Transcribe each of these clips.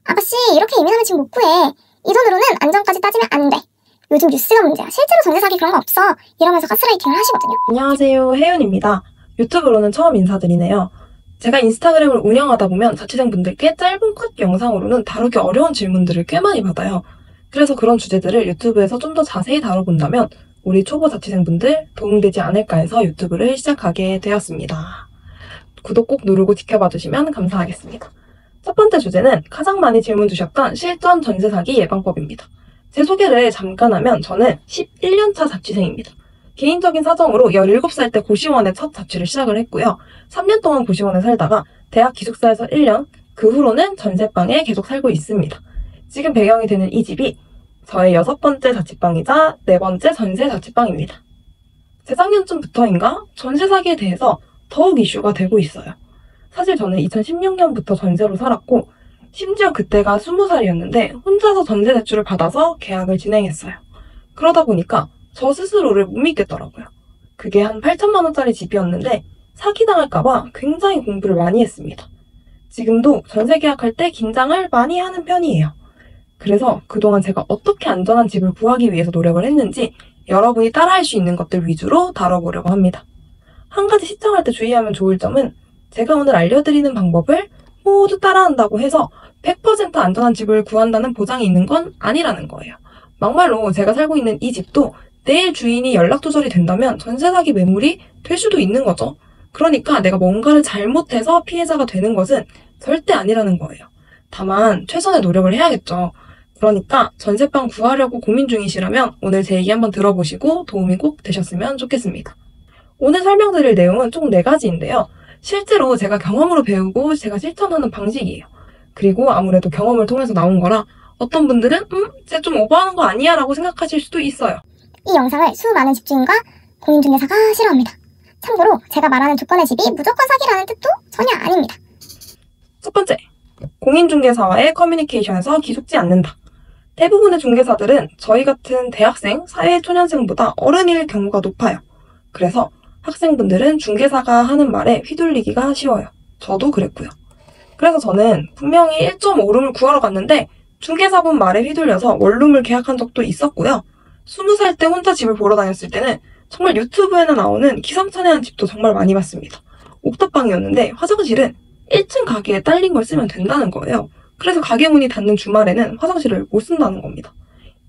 아가씨, 이렇게 예민하면 집 못 구해. 이 돈으로는 안전까지 따지면 안 돼. 요즘 뉴스가 문제야. 실제로 전세 사기 그런 거 없어. 이러면서 가스라이팅을 하시거든요. 안녕하세요, 혜윤입니다. 유튜브로는 처음 인사드리네요. 제가 인스타그램을 운영하다 보면 자취생분들께 짧은 컷 영상으로는 다루기 어려운 질문들을 꽤 많이 받아요. 그래서 그런 주제들을 유튜브에서 좀 더 자세히 다뤄본다면 우리 초보 자취생분들 도움되지 않을까 해서 유튜브를 시작하게 되었습니다. 구독 꼭 누르고 지켜봐 주시면 감사하겠습니다. 첫 번째 주제는 가장 많이 질문 주셨던 실전 전세 사기 예방법입니다. 제 소개를 잠깐 하면 저는 11년차 자취생입니다. 개인적인 사정으로 17살 때 고시원에 첫 자취를 시작을 했고요. 3년 동안 고시원에 살다가 대학 기숙사에서 1년, 그 후로는 전세방에 계속 살고 있습니다. 지금 배경이 되는 이 집이 저의 6번째 자취방이자 4번째 전세 자취방입니다. 재작년쯤부터인가 전세 사기에 대해서 더욱 이슈가 되고 있어요. 사실 저는 2016년부터 전세로 살았고 심지어 그때가 20살이었는데 혼자서 전세 대출을 받아서 계약을 진행했어요. 그러다 보니까 저 스스로를 못 믿겠더라고요. 그게 한 8천만 원짜리 집이었는데 사기당할까봐 굉장히 공부를 많이 했습니다. 지금도 전세 계약할 때 긴장을 많이 하는 편이에요. 그래서 그동안 제가 어떻게 안전한 집을 구하기 위해서 노력을 했는지 여러분이 따라할 수 있는 것들 위주로 다뤄보려고 합니다. 한 가지 시청할 때 주의하면 좋을 점은 제가 오늘 알려드리는 방법을 모두 따라한다고 해서 100% 안전한 집을 구한다는 보장이 있는 건 아니라는 거예요. 막말로 제가 살고 있는 이 집도 내일 주인이 연락 두절이 된다면 전세 사기 매물이 될 수도 있는 거죠. 그러니까 내가 뭔가를 잘못해서 피해자가 되는 것은 절대 아니라는 거예요. 다만 최선의 노력을 해야겠죠. 그러니까 전세방 구하려고 고민 중이시라면 오늘 제 얘기 한번 들어보시고 도움이 꼭 되셨으면 좋겠습니다. 오늘 설명드릴 내용은 총 4가지인데요. 실제로 제가 경험으로 배우고 제가 실천하는 방식이에요. 그리고 아무래도 경험을 통해서 나온 거라 어떤 분들은 쟤 좀 오버하는 거 아니야? 라고 생각하실 수도 있어요. 이 영상을 수많은 집주인과 공인중개사가 싫어합니다. 참고로 제가 말하는 조건의 집이 무조건 사기라는 뜻도 전혀 아닙니다. 첫 번째, 공인중개사와의 커뮤니케이션에서 기죽지 않는다. 대부분의 중개사들은 저희 같은 대학생, 사회초년생보다 어른일 경우가 높아요. 그래서 학생분들은 중개사가 하는 말에 휘둘리기가 쉬워요. 저도 그랬고요. 그래서 저는 분명히 1.5룸을 구하러 갔는데 중개사분 말에 휘둘려서 원룸을 계약한 적도 있었고요. 20살 때 혼자 집을 보러 다녔을 때는 정말 유튜브에나 나오는 기상천외한 집도 정말 많이 봤습니다. 옥탑방이었는데 화장실은 1층 가게에 딸린 걸 쓰면 된다는 거예요. 그래서 가게 문이 닫는 주말에는 화장실을 못 쓴다는 겁니다.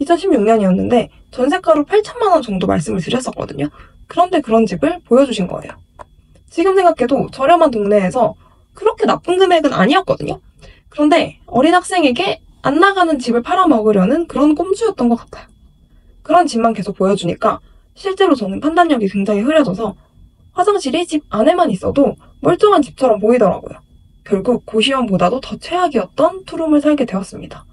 2016년이었는데 전세가로 8천만 원 정도 말씀을 드렸었거든요. 그런데 그런 집을 보여주신 거예요. 지금 생각해도 저렴한 동네에서 그렇게 나쁜 금액은 아니었거든요. 그런데 어린 학생에게 안 나가는 집을 팔아먹으려는 그런 꼼수였던 것 같아요. 그런 집만 계속 보여주니까 실제로 저는 판단력이 굉장히 흐려져서 화장실이 집 안에만 있어도 멀쩡한 집처럼 보이더라고요. 결국 고시원보다도 더 최악이었던 투룸을 살게 되었습니다.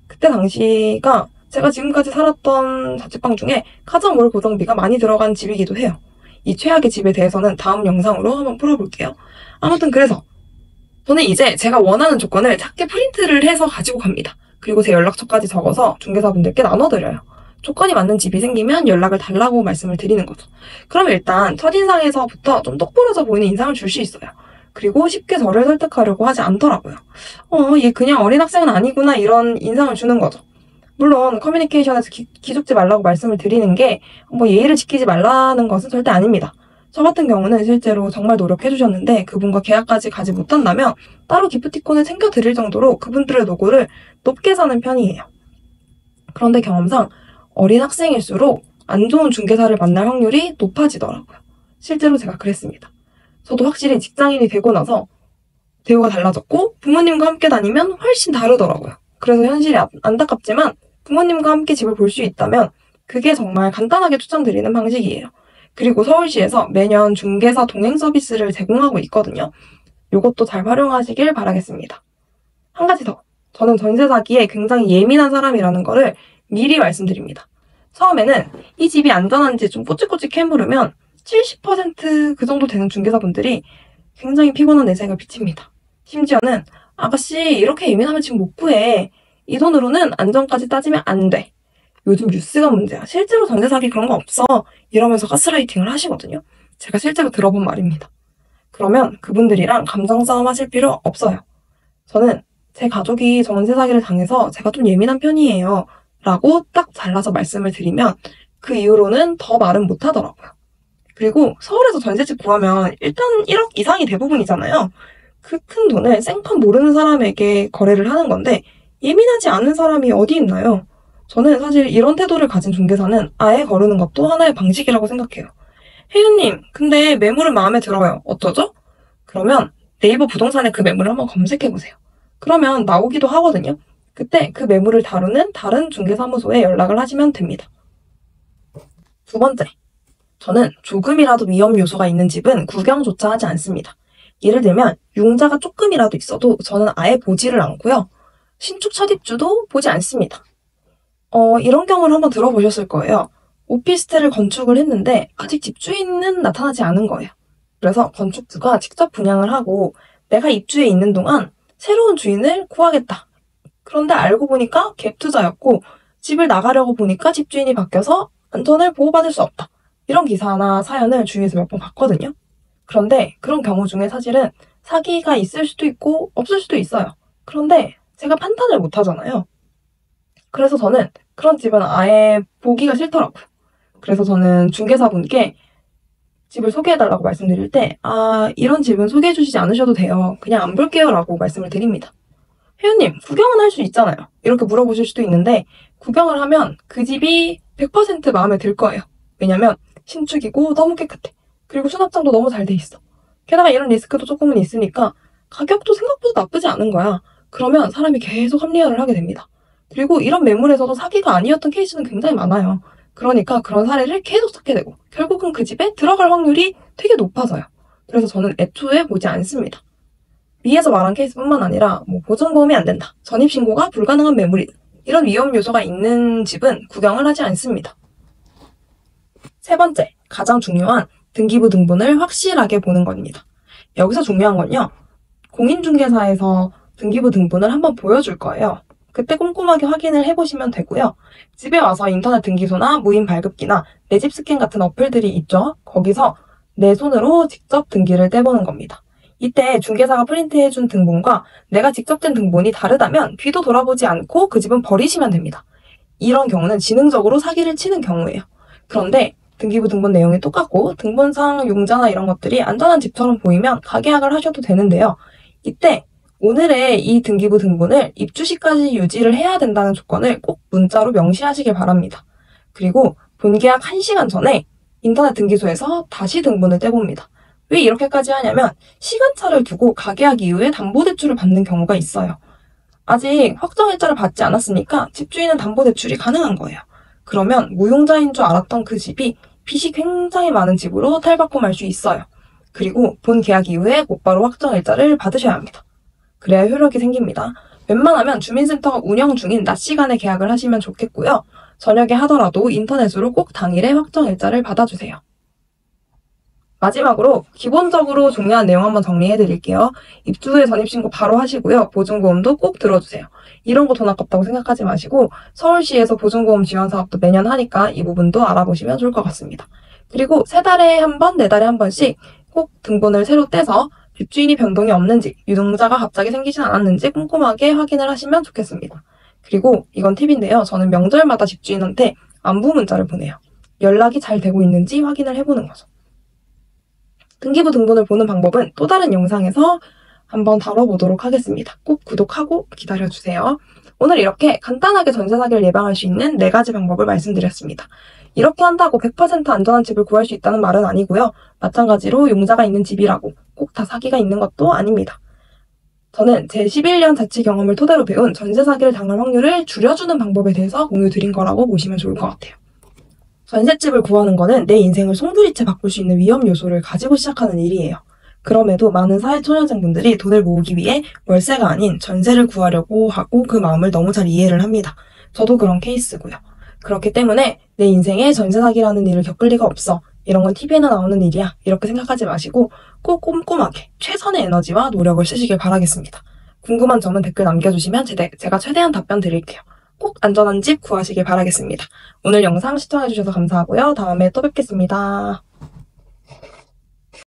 그때 당시가 제가 지금까지 살았던 자취방 중에 가장 월 고정비가 많이 들어간 집이기도 해요. 이 최악의 집에 대해서는 다음 영상으로 한번 풀어볼게요. 아무튼 그래서 저는 이제 제가 원하는 조건을 작게 프린트를 해서 가지고 갑니다. 그리고 제 연락처까지 적어서 중개사분들께 나눠드려요. 조건이 맞는 집이 생기면 연락을 달라고 말씀을 드리는 거죠. 그럼 일단 첫인상에서부터 좀 똑부러져 보이는 인상을 줄 수 있어요. 그리고 쉽게 저를 설득하려고 하지 않더라고요. 얘 그냥 어린 학생은 아니구나 이런 인상을 주는 거죠. 물론 커뮤니케이션에서 기죽지 말라고 말씀을 드리는 게 예의를 지키지 말라는 것은 절대 아닙니다. 저 같은 경우는 실제로 정말 노력해주셨는데 그분과 계약까지 가지 못한다면 따로 기프티콘을 챙겨드릴 정도로 그분들의 노고를 높게 사는 편이에요. 그런데 경험상 어린 학생일수록 안 좋은 중개사를 만날 확률이 높아지더라고요. 실제로 제가 그랬습니다. 저도 확실히 직장인이 되고 나서 대우가 달라졌고 부모님과 함께 다니면 훨씬 다르더라고요. 그래서 현실이 안타깝지만 부모님과 함께 집을 볼 수 있다면 그게 정말 간단하게 추천드리는 방식이에요. 그리고 서울시에서 매년 중개사 동행 서비스를 제공하고 있거든요. 이것도 잘 활용하시길 바라겠습니다. 한 가지 더. 저는 전세 사기에 굉장히 예민한 사람이라는 거를 미리 말씀드립니다. 처음에는 이 집이 안전한지 좀 꼬치꼬치 캐물으면 70% 그 정도 되는 중개사분들이 굉장히 피곤한 내색을 비칩니다. 심지어는 아가씨 이렇게 예민하면 지금 못 구해. 이 돈으로는 안전까지 따지면 안 돼. 요즘 뉴스가 문제야. 실제로 전세 사기 그런 거 없어. 이러면서 가스라이팅을 하시거든요. 제가 실제로 들어본 말입니다. 그러면 그분들이랑 감정 싸움 하실 필요 없어요. 저는 제 가족이 전세 사기를 당해서 제가 좀 예민한 편이에요. 라고 딱 잘라서 말씀을 드리면 그 이후로는 더 말은 못 하더라고요. 그리고 서울에서 전세집 구하면 일단 1억 이상이 대부분이잖아요. 그 큰 돈을 생판 모르는 사람에게 거래를 하는 건데 예민하지 않은 사람이 어디 있나요? 저는 사실 이런 태도를 가진 중개사는 아예 거르는 것도 하나의 방식이라고 생각해요. 혜윤님, 근데 매물은 마음에 들어요. 어쩌죠? 그러면 네이버 부동산에 그 매물을 한번 검색해보세요. 그러면 나오기도 하거든요. 그때 그 매물을 다루는 다른 중개사무소에 연락을 하시면 됩니다. 두 번째, 저는 조금이라도 위험 요소가 있는 집은 구경조차 하지 않습니다. 예를 들면 융자가 조금이라도 있어도 저는 아예 보지를 않고요. 신축 첫 입주도 보지 않습니다. 이런 경우를 한번 들어보셨을 거예요. 오피스텔을 건축을 했는데 아직 집주인은 나타나지 않은 거예요. 그래서 건축주가 직접 분양을 하고 내가 입주해 있는 동안 새로운 주인을 구하겠다. 그런데 알고 보니까 갭 투자였고 집을 나가려고 보니까 집주인이 바뀌어서 안전을 보호받을 수 없다. 이런 기사나 사연을 주위에서 몇 번 봤거든요. 그런데 그런 경우 중에 사실은 사기가 있을 수도 있고 없을 수도 있어요. 그런데 제가 판단을 못 하잖아요. 그래서 저는 그런 집은 아예 보기가 싫더라고요. 그래서 저는 중개사분께 집을 소개해달라고 말씀드릴 때 이런 집은 소개해주시지 않으셔도 돼요. 그냥 안 볼게요 라고 말씀을 드립니다. 혜윤님, 구경은 할 수 있잖아요. 이렇게 물어보실 수도 있는데 구경을 하면 그 집이 100% 마음에 들 거예요. 왜냐면 신축이고 너무 깨끗해. 그리고 수납장도 너무 잘 돼 있어. 게다가 이런 리스크도 조금은 있으니까 가격도 생각보다 나쁘지 않은 거야. 그러면 사람이 계속 합리화를 하게 됩니다. 그리고 이런 매물에서도 사기가 아니었던 케이스는 굉장히 많아요. 그러니까 그런 사례를 계속 찾게 되고 결국은 그 집에 들어갈 확률이 되게 높아져요. 그래서 저는 애초에 보지 않습니다. 위에서 말한 케이스뿐만 아니라 보증보험이 안 된다, 전입신고가 불가능한 매물이다, 이런 위험 요소가 있는 집은 구경을 하지 않습니다. 세 번째, 가장 중요한 등기부 등본을 확실하게 보는 겁니다. 여기서 중요한 건요, 공인중개사에서 등기부 등본을 한번 보여줄 거예요. 그때 꼼꼼하게 확인을 해보시면 되고요. 집에 와서 인터넷 등기소나 무인 발급기나 내 집 스캔 같은 어플들이 있죠. 거기서 내 손으로 직접 등기를 떼보는 겁니다. 이때 중개사가 프린트해준 등본과 내가 직접 뗀 등본이 다르다면 뒤도 돌아보지 않고 그 집은 버리시면 됩니다. 이런 경우는 지능적으로 사기를 치는 경우예요. 그런데 등기부 등본 내용이 똑같고 등본상 융자나 이런 것들이 안전한 집처럼 보이면 가계약을 하셔도 되는데요. 이때 오늘의 이 등기부 등본을 입주 시까지 유지를 해야 된다는 조건을 꼭 문자로 명시하시길 바랍니다. 그리고 본계약 1시간 전에 인터넷 등기소에서 다시 등본을 떼봅니다. 왜 이렇게까지 하냐면 시간차를 두고 가계약 이후에 담보대출을 받는 경우가 있어요. 아직 확정일자를 받지 않았으니까 집주인은 담보대출이 가능한 거예요. 그러면 무용자인 줄 알았던 그 집이 빚이 굉장히 많은 집으로 탈바꿈 할 수 있어요. 그리고 본 계약 이후에 곧바로 확정일자를 받으셔야 합니다. 그래야 효력이 생깁니다. 웬만하면 주민센터가 운영 중인 낮 시간에 계약을 하시면 좋겠고요. 저녁에 하더라도 인터넷으로 꼭 당일에 확정일자를 받아주세요. 마지막으로 기본적으로 중요한 내용 한번 정리해드릴게요. 입주 후에 전입신고 바로 하시고요. 보증보험도 꼭 들어주세요. 이런 거 돈 아깝다고 생각하지 마시고 서울시에서 보증보험 지원 사업도 매년 하니까 이 부분도 알아보시면 좋을 것 같습니다. 그리고 3달에 한 번, 4달에 한 번씩 꼭 등본을 새로 떼서 집주인이 변동이 없는지, 유동자가 갑자기 생기진 않았는지 꼼꼼하게 확인을 하시면 좋겠습니다. 그리고 이건 팁인데요. 저는 명절마다 집주인한테 안부 문자를 보내요. 연락이 잘 되고 있는지 확인을 해보는 거죠. 등기부 등본을 보는 방법은 또 다른 영상에서 한번 다뤄보도록 하겠습니다. 꼭 구독하고 기다려주세요. 오늘 이렇게 간단하게 전세 사기를 예방할 수 있는 4가지 방법을 말씀드렸습니다. 이렇게 한다고 100% 안전한 집을 구할 수 있다는 말은 아니고요. 마찬가지로 용자가 있는 집이라고 꼭 다 사기가 있는 것도 아닙니다. 저는 제 11년 자취 경험을 토대로 배운 전세 사기를 당할 확률을 줄여주는 방법에 대해서 공유 드린 거라고 보시면 좋을 것 같아요. 전셋집을 구하는 거는 내 인생을 송두리째 바꿀 수 있는 위험 요소를 가지고 시작하는 일이에요. 그럼에도 많은 사회초년생분들이 돈을 모으기 위해 월세가 아닌 전세를 구하려고 하고 그 마음을 너무 잘 이해를 합니다. 저도 그런 케이스고요. 그렇기 때문에 내 인생에 전세 사기라는 일을 겪을 리가 없어. 이런 건 TV에나 나오는 일이야. 이렇게 생각하지 마시고 꼭 꼼꼼하게 최선의 에너지와 노력을 쓰시길 바라겠습니다. 궁금한 점은 댓글 남겨주시면 제가 최대한 답변 드릴게요. 꼭 안전한 집 구하시길 바라겠습니다. 오늘 영상 시청해주셔서 감사하고요. 다음에 또 뵙겠습니다.